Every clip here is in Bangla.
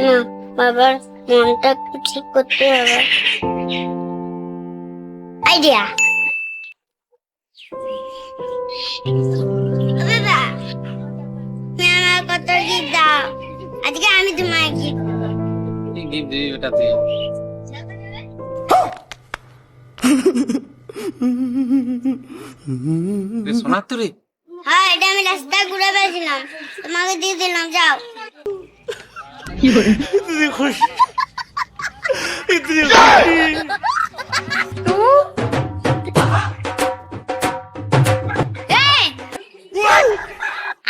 না, বাবার মনটা একটু ঠিক করতে হবে। আইডিয়া। বাবা, তুমি আমার কত গিফট দাও। আজকে আমি তোমায় গিফট কি গিফট দিবি বেটা তুই? সোনার তুরি? হ্যাঁ, এটা আমি রাস্তায় ঘুরে বেড়াচ্ছিলাম, তোমাকে দিয়ে দিলাম, যাও। इतनी खुशी इतनी खुशी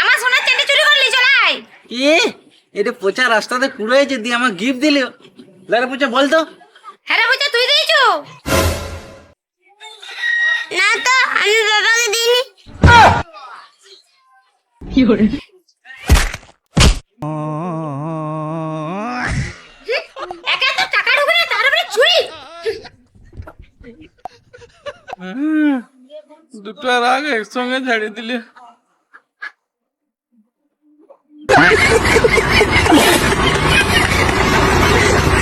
আমার সোনার চেনটা চুরি করলি, চলাই। কি এটা পচা রাস্তাতে কুড়াইছে দিয়ে আমার গিফট দিলি? লাগে পচা বলতো। হ্যাঁ রে বুঝা, তুই দিয়েছো? না তো, আমি বাবাকে দিইনি। একা তো টাকা ঢুকে না, তার উপরে চুরি। দুটো রাগ একসঙ্গে ঝাড়ি দিলে।